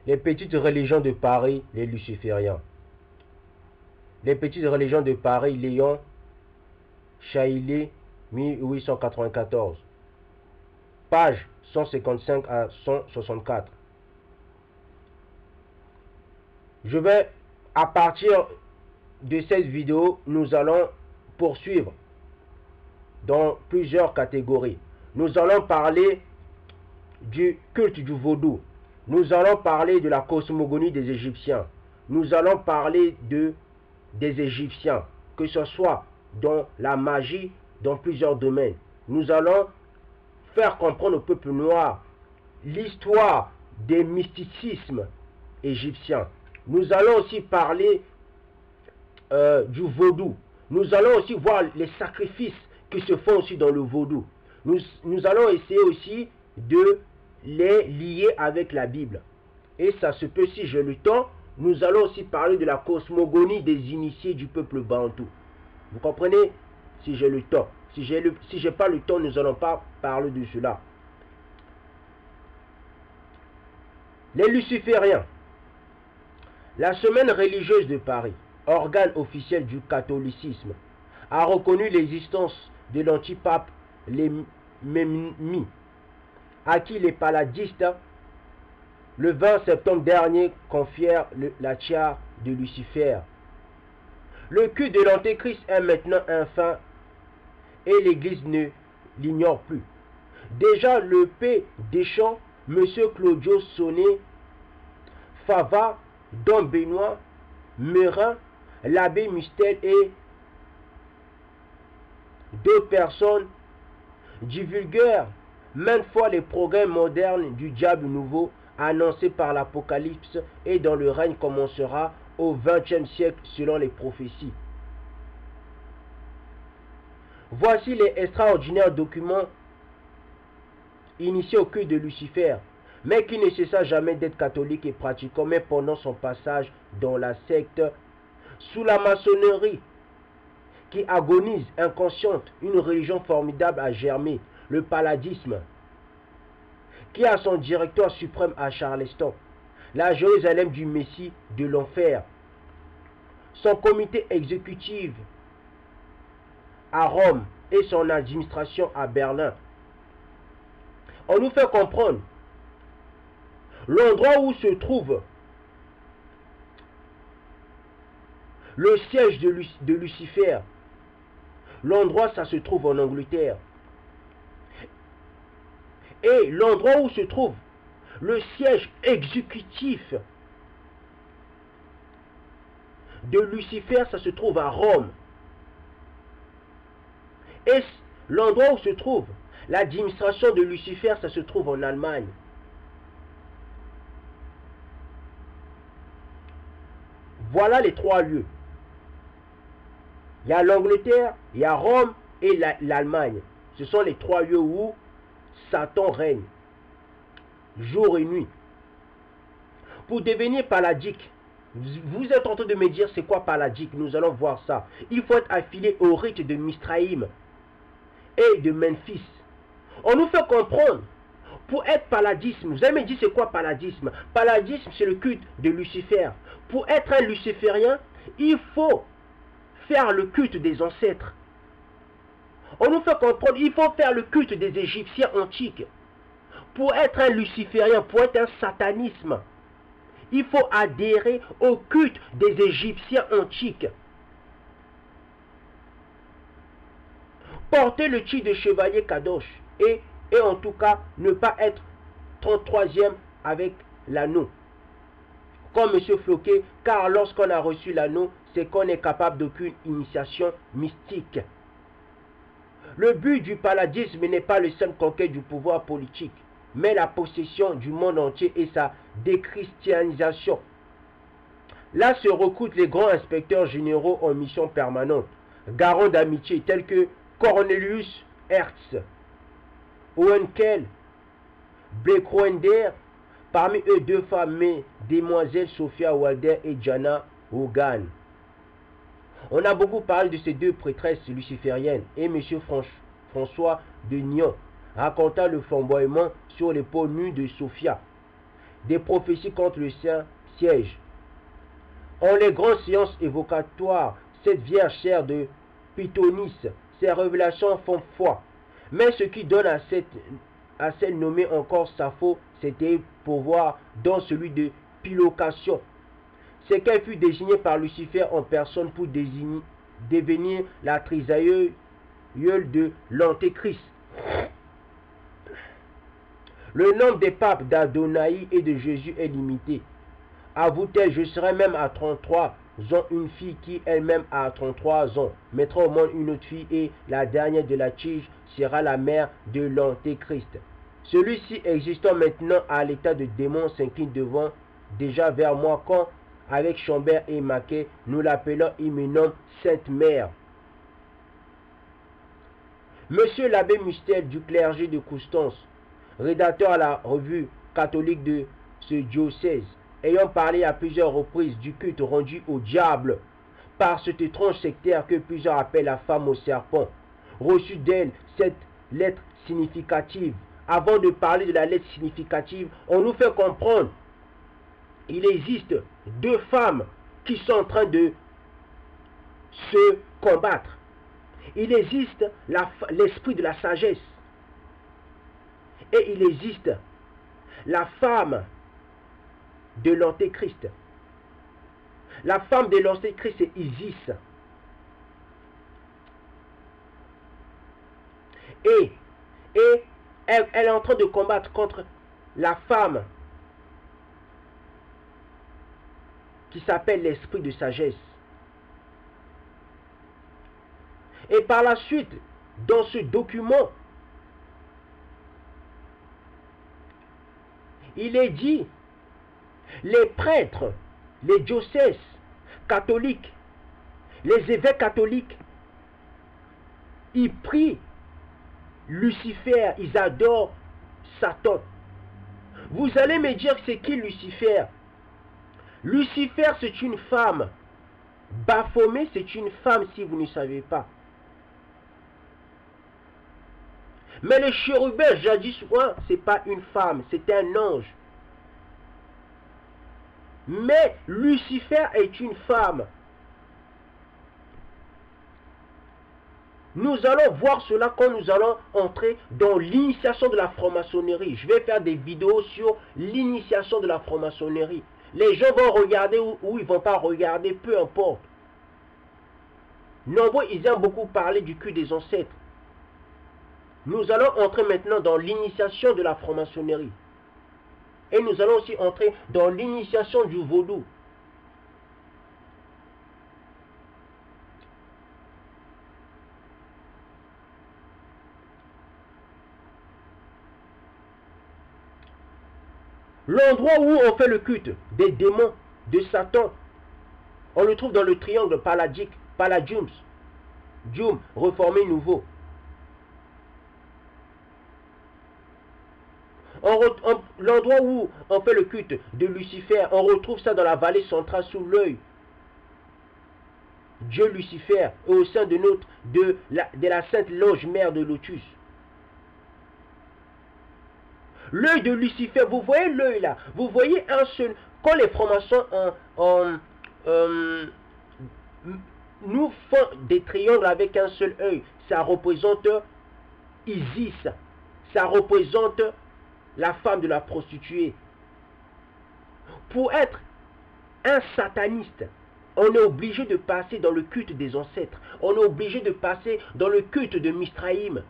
Les petites religions de Paris, les lucifériens. Les petites religions de Paris, Léon Chaillet, 1894. Page 155 à 164. Je vais, à partir de cette vidéo, nous allons poursuivre dans plusieurs catégories. Nous allons parler du culte du vaudou. Nous allons parler de la cosmogonie des Égyptiens. Nous allons parler des Égyptiens, que ce soit dans la magie, dans plusieurs domaines. Nous allons faire comprendre au peuple noir l'histoire des mysticismes égyptiens. Nous allons aussi parler du vaudou. Nous allons aussi voir les sacrifices qui se font aussi dans le vaudou. Nous allons essayer aussi de les lier avec la Bible. Et ça se peut, si j'ai le temps, nous allons aussi parler de la cosmogonie des initiés du peuple bantou. Vous comprenez? Si j'ai le temps. Si j'ai pas le temps, nous n'allons pas parler de cela. Les lucifériens. La semaine religieuse de Paris, organe officiel du catholicisme, a reconnu l'existence de l'antipape les Memmi, à qui les paladistes, le 20 septembre dernier, confièrent la tiare de Lucifer. Le culte de l'antéchrist est maintenant infâme et l'Église ne l'ignore plus. Déjà le P. Deschamps, M. Claudio Sonnet, Fava, Don Benoît, Merin, l'abbé Mustel et d'autres personnes divulguèrent maintes fois les progrès modernes du diable nouveau annoncés par l'Apocalypse et dont le règne commencera au XXe siècle selon les prophéties. Voici les extraordinaires documents initiés au culte de Lucifer, mais qui ne cessa jamais d'être catholique et pratiquant, même pendant son passage dans la secte, sous la maçonnerie, qui agonise inconsciente, une religion formidable a germé, le paladisme, qui a son directeur suprême à Charleston, la Jérusalem du Messie de l'enfer, son comité exécutif à Rome et son administration à Berlin. On nous fait comprendre l'endroit où se trouve le siège de Lucifer. L'endroit, ça se trouve en Angleterre. Et l'endroit où se trouve le siège exécutif de Lucifer, ça se trouve à Rome. Et l'endroit où se trouve l'administration de Lucifer, ça se trouve en Allemagne. Voilà les trois lieux. Il y a l'Angleterre, il y a Rome et l'Allemagne. Ce sont les trois lieux où Satan règne, jour et nuit. Pour devenir paladique, vous êtes en train de me dire c'est quoi paladique? Nous allons voir ça. Il faut être affilié au rite de Misraïm et de Memphis. On nous fait comprendre, pour être paladisme, vous avez me dit c'est quoi paladisme? Paladisme, c'est le culte de Lucifer. Pour être un luciférien, il faut faire le culte des ancêtres. On nous fait comprendre, il faut faire le culte des Égyptiens antiques. Pour être un luciférien, pour être un satanisme, il faut adhérer au culte des Égyptiens antiques. Porter le titre de chevalier Kadosh et en tout cas ne pas être 33e avec l'anneau. Comme M. Floquet, car lorsqu'on a reçu l'anneau, c'est qu'on est capable d'aucune initiation mystique. Le but du paladisme n'est pas le seul conquête du pouvoir politique, mais la possession du monde entier et sa déchristianisation. Là se recrutent les grands inspecteurs généraux en mission permanente, garants d'amitié tels que Cornelius Hertz, Oenkel, Bleckroender, parmi eux deux femmes, mesdemoiselles Sophia Walder et Jana Hogan. On a beaucoup parlé de ces deux prêtresses lucifériennes et M. François de Nyon raconta le flamboiement sur l'épaule nue de Sophia. des prophéties contre le Saint-Siège. En les grandes séances évocatoires, cette vierge sert de pythonisse, ses révélations font foi. Mais ce qui donne à celle nommée encore Sappho, c'était pouvoir dans celui de pilocation. C'est qu'elle fut désignée par Lucifer en personne pour devenir la trisaïeule de l'Antéchrist. Le nombre des papes d'Adonai et de Jésus est limité. Avoue-t-elle, je serai même à 33 ans une fille qui elle-même à 33 ans mettra au monde une autre fille et la dernière de la tige sera la mère de l'Antéchrist. Celui-ci existant maintenant à l'état de démon s'incline devant déjà vers moi quand avec Chambert et Maquet nous l'appelons Hyménome Sainte Mère. Monsieur l'abbé Mustel du clergé de Constance, rédacteur à la revue catholique de ce diocèse, ayant parlé à plusieurs reprises du culte rendu au diable par cet étrange sectaire que plusieurs appellent la femme au serpent, reçu d'elle cette lettre significative. Avant de parler de la lettre significative, on nous fait comprendre qu'il existe deux femmes qui sont en train de se combattre. Il existe l'esprit de la sagesse et il existe la femme de l'Antéchrist. La femme de l'Antéchrist, c'est Isis. Et elle est en train de combattre contre la femme qui s'appelle l'esprit de sagesse. Et par la suite, dans ce document, il est dit, les prêtres, les diocèses catholiques, les évêques catholiques, ils prient Lucifer, ils adorent Satan. Vous allez me dire c'est qui Lucifer? Lucifer, c'est une femme. Baphomet, c'est une femme si vous ne savez pas. Mais le chérubin, jadis, c'est pas une femme, c'est un ange. Mais Lucifer est une femme. Nous allons voir cela quand nous allons entrer dans l'initiation de la franc-maçonnerie. Je vais faire des vidéos sur l'initiation de la franc-maçonnerie. Les gens vont regarder ou ils ne vont pas regarder, peu importe. Nombreux, ils aiment beaucoup parler du culte des ancêtres. Nous allons entrer maintenant dans l'initiation de la franc-maçonnerie. Et nous allons aussi entrer dans l'initiation du vaudou. L'endroit où on fait le culte des démons, de Satan, on le trouve dans le triangle palladique, Palladium, Dium, reformé nouveau. L'endroit où on fait le culte de Lucifer, on retrouve ça dans la vallée centrale sous l'œil. Dieu Lucifer et au sein de la Sainte Loge Mère de Lotus. L'œil de Lucifer, vous voyez l'œil là, vous voyez un seul, quand les francs-maçons nous font des triangles avec un seul œil, ça représente Isis, ça représente la femme de la prostituée. Pour être un sataniste, on est obligé de passer dans le culte des ancêtres, on est obligé de passer dans le culte de Mithraïm.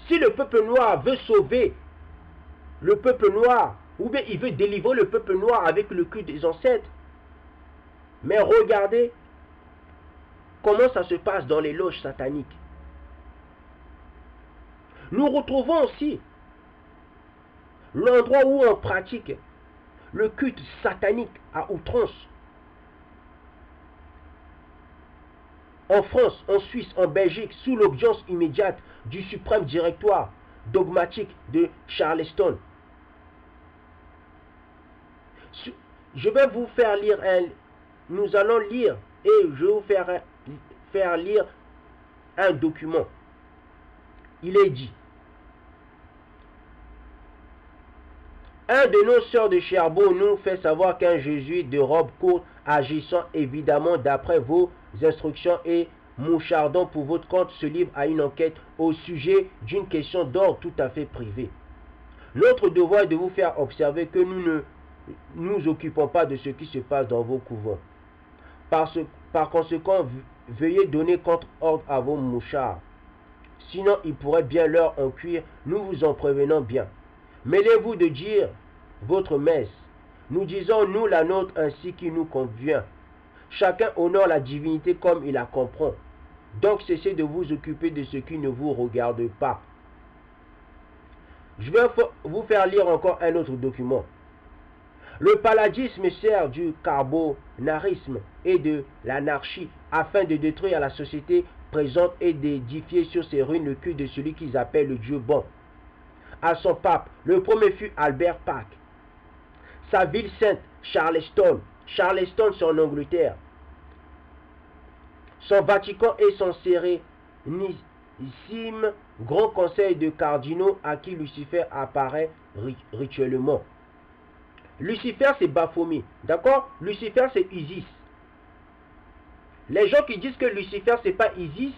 Si le peuple noir veut sauver le peuple noir, ou bien il veut délivrer le peuple noir avec le culte des ancêtres, mais regardez comment ça se passe dans les loges sataniques. Nous retrouvons aussi l'endroit où on pratique le culte satanique à outrance. En France, en Suisse, en Belgique, sous l'audience immédiate du suprême directoire dogmatique de Charleston. Je vais vous faire lire nous allons lire et je vais vous faire lire un document. Il est dit, Un de nos sœurs de Cherbourg nous fait savoir qu'un jésuite de robe courte, agissant évidemment d'après vos instructions et mouchardant pour votre compte, se livre à une enquête au sujet d'une question d'ordre tout à fait privé. Notre devoir est de vous faire observer que nous ne nous occupons pas de ce qui se passe dans vos couvents. Par conséquent, veuillez donner contre-ordre à vos mouchards. Sinon, ils pourraient bien leur en cuire, nous vous en prévenons bien. Mêlez-vous de dire votre messe. Nous disons, nous, la nôtre, ainsi qu'il nous convient. Chacun honore la divinité comme il la comprend. Donc, cessez de vous occuper de ce qui ne vous regarde pas. Je vais vous faire lire encore un autre document. Le palladisme sert du carbonarisme et de l'anarchie afin de détruire la société présente et d'édifier sur ses ruines le culte de celui qu'ils appellent le Dieu bon. À son pape, le premier fut Albert Pike. Sa ville sainte, Charleston. Charleston, c'est en Angleterre. Son Vatican et son sérénissime grand conseil de cardinaux à qui Lucifer apparaît rituellement. Lucifer, c'est Baphomet. D'accord? Lucifer, c'est Isis. Les gens qui disent que Lucifer, c'est pas Isis,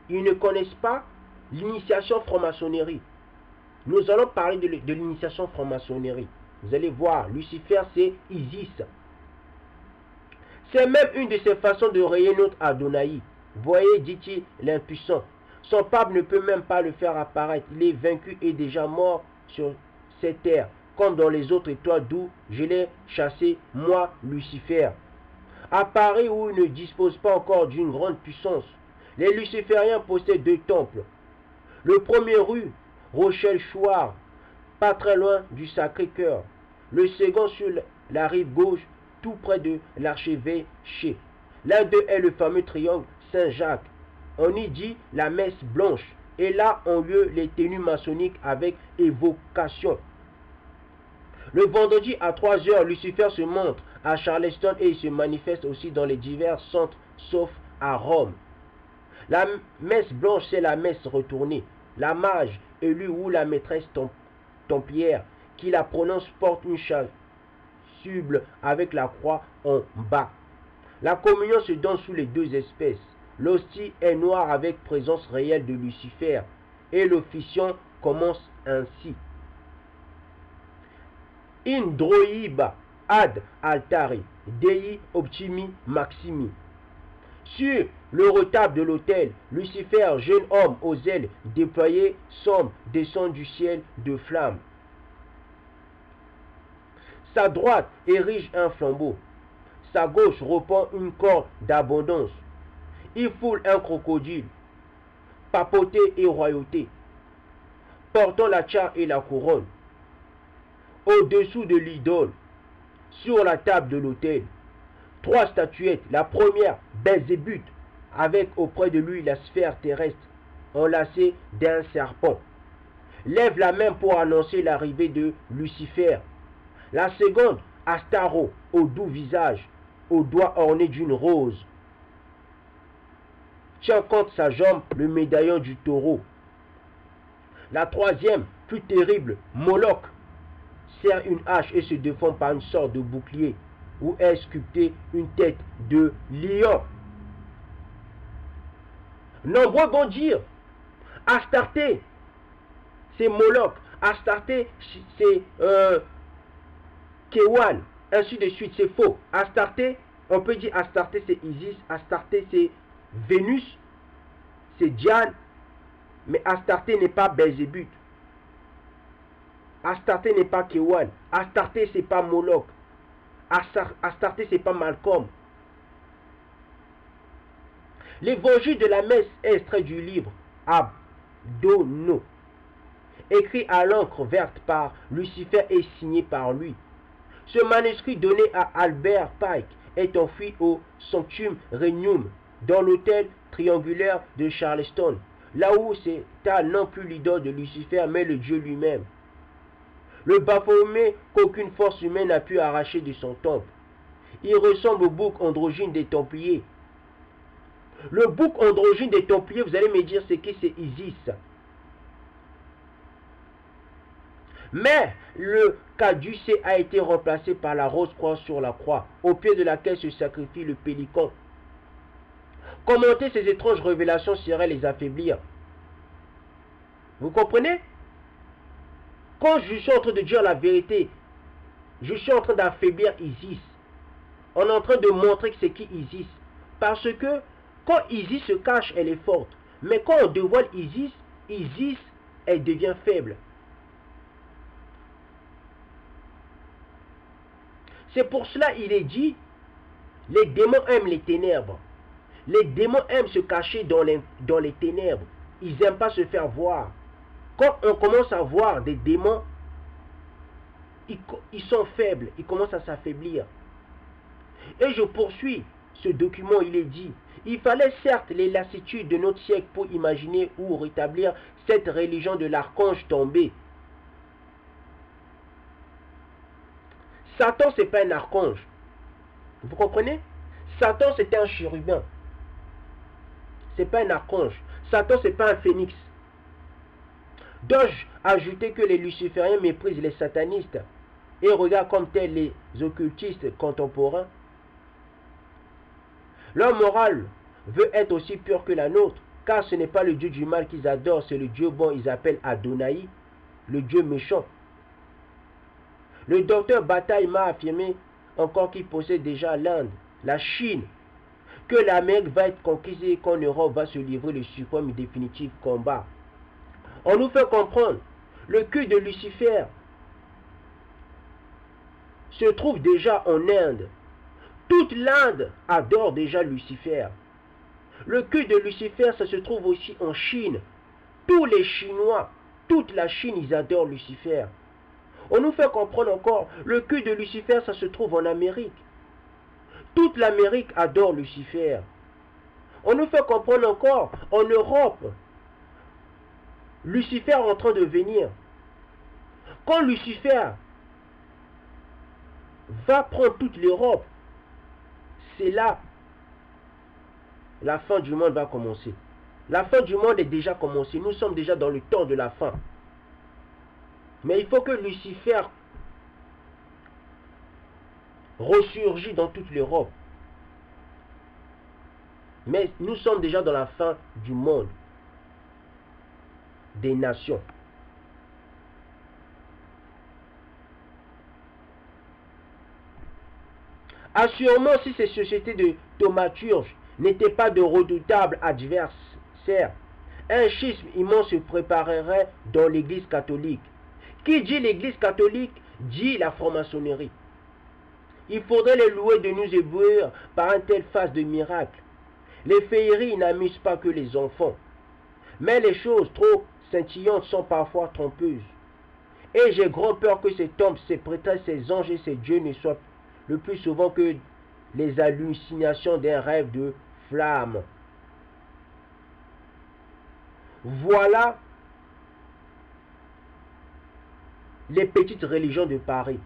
ils ne connaissent pas l'initiation franc-maçonnerie. Nous allons parler de l'initiation franc-maçonnerie. Vous allez voir, Lucifer, c'est Isis. C'est même une de ses façons de rayer notre Adonai. Voyez, dit-il, l'impuissant. Son pape ne peut même pas le faire apparaître. Il est vaincu et déjà mort sur cette terre, comme dans les autres étoiles d'où je l'ai chassé, moi, Lucifer. À Paris, où il ne dispose pas encore d'une grande puissance, les lucifériens possèdent 2 temples. Le premier rue Rochelle-Chouard, pas très loin du Sacré-Cœur. Le second sur la rive gauche, tout près de l'archevêché. L'un d'eux est le fameux triangle Saint-Jacques. On y dit la messe blanche. Et là ont lieu les tenues maçonniques avec évocation. Le vendredi à 3 h, Lucifer se montre à Charleston et il se manifeste aussi dans les divers centres, sauf à Rome. La messe blanche, c'est la messe retournée. La mage élue ou la maîtresse templière qui la prononce porte une chasuble avec la croix en bas. La communion se donne sous les 2 espèces. L'hostie est noire avec présence réelle de Lucifer et l'officiant commence ainsi. In droiba ad altari, Dei optimi maximi. Sur le retable de l'autel, Lucifer, jeune homme aux ailes déployées, sombre, descend du ciel de flammes. Sa droite érige un flambeau. Sa gauche repend une corde d'abondance. Il foule un crocodile, papauté et royauté, portant la tiare et la couronne. Au-dessous de l'idole, sur la table de l'autel, 3 statuettes. La première, Belzébuth, avec auprès de lui la sphère terrestre enlacée d'un serpent. Lève la main pour annoncer l'arrivée de Lucifer. La seconde, Astaro, au doux visage, aux doigts ornés d'une rose. Tient contre sa jambe le médaillon du taureau. La troisième, plus terrible, Moloch, serre une hache et se défend par une sorte de bouclier où est sculptée une tête de lion. Nombreux vont dire Astarté, c'est Moloch. Astarté, c'est Kewan, ainsi de suite, c'est faux. Astarté, on peut dire Astarté, c'est Isis. Astarté, c'est Vénus, c'est Diane. Mais Astarté n'est pas Belzébuth. Astarté n'est pas Kewan. Astarté, c'est pas Moloch. Astarté, c'est pas Malcolm. L'évangile de la messe est extrait du livre Abdono, écrit à l'encre verte par Lucifer et signé par lui. Ce manuscrit donné à Albert Pike est enfoui au Sanctum Regnum, dans l'hôtel triangulaire de Charleston, là où s'étale non plus l'idole de Lucifer, mais le Dieu lui-même. Le Baphomet qu'aucune force humaine n'a pu arracher de son temple. Il ressemble au bouc androgyne des Templiers. Le bouc androgyne des Templiers, vous allez me dire c'est qui? C'est Isis. Mais le caducée a été remplacé par la rose croix sur la croix, au pied de laquelle se sacrifie le pélican. Commenter ces étranges révélations serait les affaiblir. Vous comprenez? Quand je suis en train de dire la vérité, je suis en train d'affaiblir Isis. On est en train de montrer que c'est qui Isis. Parce que quand Isis se cache, elle est forte. Mais quand on dévoile Isis, Isis, elle devient faible. C'est pour cela il est dit, les démons aiment les ténèbres. Les démons aiment se cacher dans les ténèbres. Ils n'aiment pas se faire voir. Quand on commence à voir des démons, ils sont faibles, ils commencent à s'affaiblir. Et je poursuis ce document, il est dit, il fallait certes les lassitudes de notre siècle pour imaginer ou rétablir cette religion de l'archange tombé. Satan, ce n'est pas un archange. Vous comprenez? Satan, c'était un chérubin. Ce n'est pas un archange. Satan, ce n'est pas un phénix. Dois-je ajouter que les lucifériens méprisent les satanistes et regardent comme tels les occultistes contemporains? Leur morale veut être aussi pure que la nôtre, car ce n'est pas le Dieu du mal qu'ils adorent, c'est le Dieu bon, ils appellent Adonai, le Dieu méchant. Le docteur Bataille m'a affirmé encore qu'il possède déjà l'Inde, la Chine, que l'Amérique va être conquise et qu'en Europe va se livrer le suprême et définitif combat. On nous fait comprendre, le culte de Lucifer se trouve déjà en Inde. Toute l'Inde adore déjà Lucifer. Le culte de Lucifer, ça se trouve aussi en Chine. Tous les Chinois, toute la Chine, ils adorent Lucifer. On nous fait comprendre encore, le culte de Lucifer, ça se trouve en Amérique. Toute l'Amérique adore Lucifer. On nous fait comprendre encore, en Europe, Lucifer est en train de venir. Quand Lucifer va prendre toute l'Europe, c'est là la fin du monde va commencer. La fin du monde est déjà commencée. Nous sommes déjà dans le temps de la fin. Mais il faut que Lucifer ressurgisse dans toute l'Europe. Mais nous sommes déjà dans la fin du monde, des nations. Assurément, si ces sociétés de thaumaturges n'étaient pas de redoutables adversaires, un schisme immense se préparerait dans l'Église catholique. Qui dit l'Église catholique dit la franc-maçonnerie. Il faudrait les louer de nous éblouir par un tel phase de miracle. Les féeries n'amusent pas que les enfants, mais les choses trop scintillantes sont parfois trompeuses. Et j'ai grand peur que ces tombes, ces prêtresses, ces anges et ces dieux ne soient le plus souvent que les hallucinations d'un rêve de flamme. Voilà les petites religions de Paris,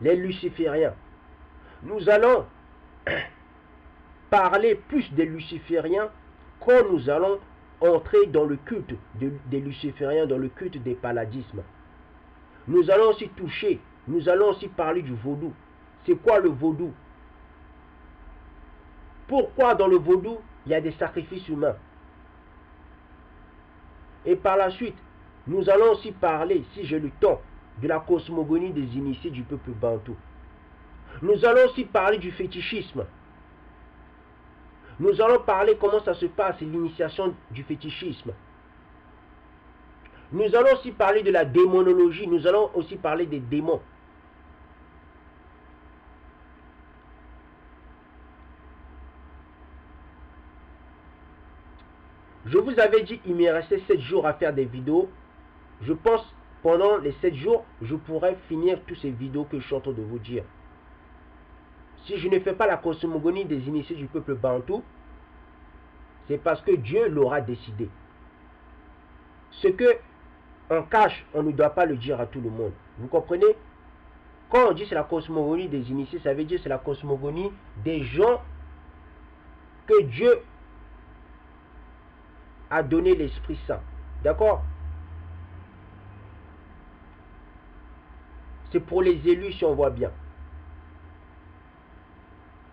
les lucifériens. Nous allons parler plus des lucifériens quand nous allons entrer dans le culte des lucifériens, dans le culte des palladismes. Nous allons aussi toucher, nous allons aussi parler du vaudou. C'est quoi le vaudou? Pourquoi dans le vaudou, il y a des sacrifices humains? Et par la suite, nous allons aussi parler, si j'ai le temps, de la cosmogonie des initiés du peuple bantou. Nous allons aussi parler du fétichisme. Nous allons parler comment ça se passe, l'initiation du fétichisme. Nous allons aussi parler de la démonologie. Nous allons aussi parler des démons. Je vous avais dit qu'il me restait 7 jours à faire des vidéos. Je pense pendant les 7 jours, je pourrai finir toutes ces vidéos que je suis en train de vous dire. Si je ne fais pas la cosmogonie des initiés du peuple bantou, c'est parce que Dieu l'aura décidé. Ce que on cache, on ne doit pas le dire à tout le monde. Vous comprenez? Quand on dit c'est la cosmogonie des initiés, ça veut dire c'est la cosmogonie des gens que Dieu a donné l'Esprit Saint. D'accord? C'est pour les élus si on voit bien.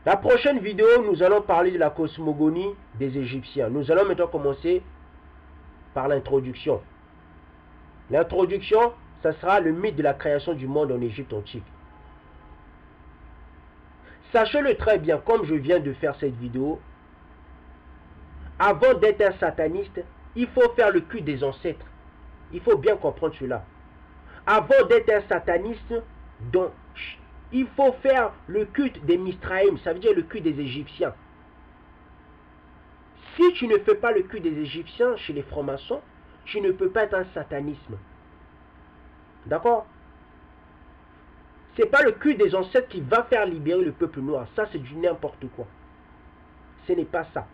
La prochaine vidéo, nous allons parler de la cosmogonie des Égyptiens. Nous allons maintenant commencer par l'introduction. L'introduction, ça sera le mythe de la création du monde en Égypte antique. Sachez-le très bien, comme je viens de faire cette vidéo, avant d'être un sataniste, il faut faire le culte des ancêtres. Il faut bien comprendre cela. Avant d'être un sataniste, donc, il faut faire le culte des Misraïm, ça veut dire le culte des Égyptiens. Si tu ne fais pas le culte des Égyptiens chez les francs-maçons, tu ne peux pas être un satanisme. D'accord? C'est pas le culte des ancêtres qui va faire libérer le peuple noir. Ça, c'est du n'importe quoi. Ce n'est pas ça.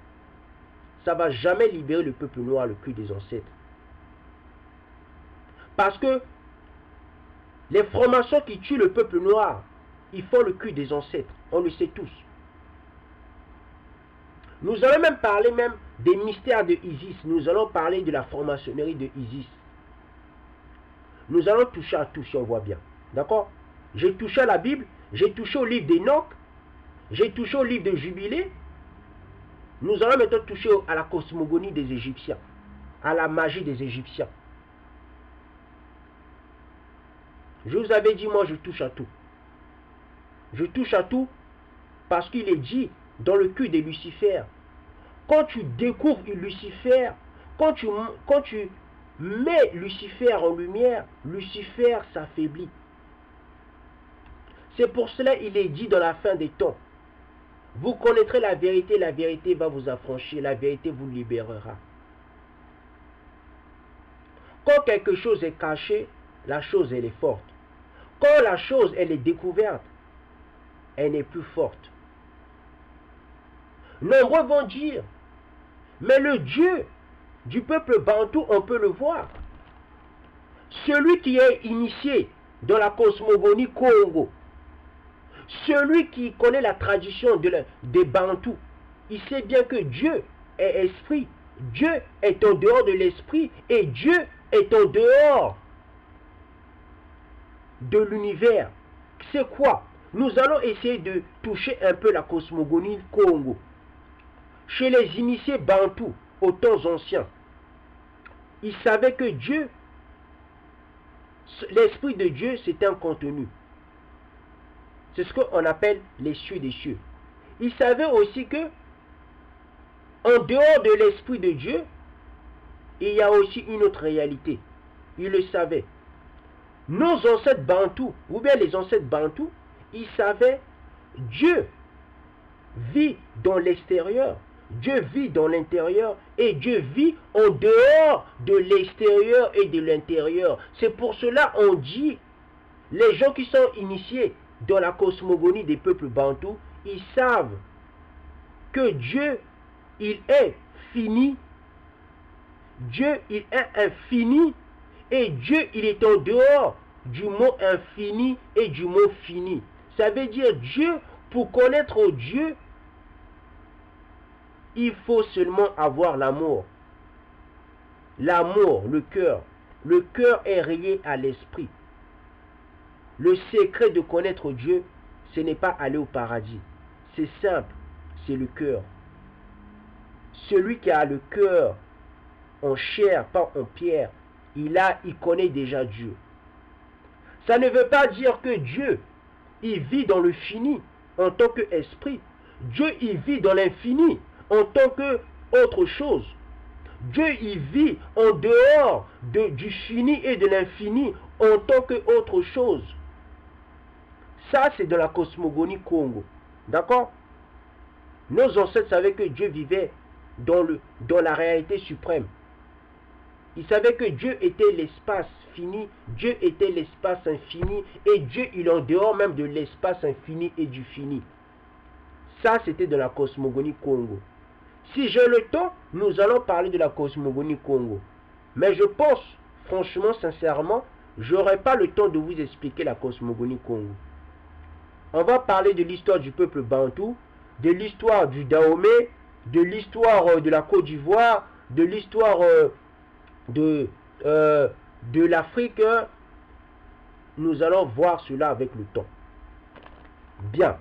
Ça ne va jamais libérer le peuple noir, le culte des ancêtres. Parce que les francs-maçons qui tuent le peuple noir, ils font le culte des ancêtres. On le sait tous. Nous allons même parler des mystères de Isis. Nous allons parler de la franc-maçonnerie de Isis. Nous allons toucher à tout si on voit bien. D'accord? J'ai touché à la Bible, j'ai touché au livre d'Enoch, j'ai touché au livre de Jubilé. Nous allons maintenant toucher à la cosmogonie des Égyptiens, à la magie des Égyptiens. Je vous avais dit, moi je touche à tout. Je touche à tout parce qu'il est dit dans le culte de Lucifer. Quand tu découvres Lucifer, quand tu mets Lucifer en lumière, Lucifer s'affaiblit. C'est pour cela qu'il est dit dans la fin des temps. Vous connaîtrez la vérité va vous affranchir, la vérité vous libérera. Quand quelque chose est caché, la chose elle est forte. Quand la chose elle est découverte, elle n'est plus forte. Nombreux vont dire, mais le Dieu du peuple bantou, on peut le voir. Celui qui est initié dans la cosmogonie Congo, celui qui connaît la tradition des Bantous, il sait bien que Dieu est esprit. Dieu est en dehors de l'esprit et Dieu est en dehors de l'univers. C'est quoi? Nous allons essayer de toucher un peu la cosmogonie Congo. Chez les initiés Bantous, aux temps anciens, ils savaient que Dieu, l'esprit de Dieu, c'est un contenu. C'est ce qu'on appelle les cieux des cieux. Ils savaient aussi que, en dehors de l'esprit de Dieu, il y a aussi une autre réalité. Ils le savaient. Nos ancêtres Bantous, ou bien les ancêtres Bantous, ils savaient Dieu vit dans l'extérieur, Dieu vit dans l'intérieur et Dieu vit en dehors de l'extérieur et de l'intérieur. C'est pour cela qu'on dit, les gens qui sont initiés dans la cosmogonie des peuples bantous, ils savent que Dieu, il est fini. Dieu, il est infini. Et Dieu, il est en dehors du mot infini et du mot fini. Ça veut dire Dieu, pour connaître Dieu, il faut seulement avoir l'amour. L'amour, le cœur. Le cœur est relié à l'esprit. Le secret de connaître Dieu, ce n'est pas aller au paradis. C'est simple, c'est le cœur. Celui qui a le cœur en chair, pas en pierre, il connaît déjà Dieu. Ça ne veut pas dire que Dieu, il vit dans le fini en tant qu'esprit. Dieu, il vit dans l'infini en tant que autre chose. Dieu, il vit en dehors du fini et de l'infini en tant que autre chose. Ça, c'est de la cosmogonie Congo. D'accord? Nos ancêtres savaient que Dieu vivait dans la réalité suprême. Ils savaient que Dieu était l'espace fini, Dieu était l'espace infini, et Dieu, il est en dehors même de l'espace infini et du fini. Ça, c'était de la cosmogonie Congo. Si j'ai le temps, nous allons parler de la cosmogonie Congo. Mais je pense, franchement, sincèrement, je n'aurai pas le temps de vous expliquer la cosmogonie Congo. On va parler de l'histoire du peuple bantou, de l'histoire du Dahomey, de l'histoire de la Côte d'Ivoire, de l'histoire de l'Afrique nous allons voir cela avec le temps. Bien.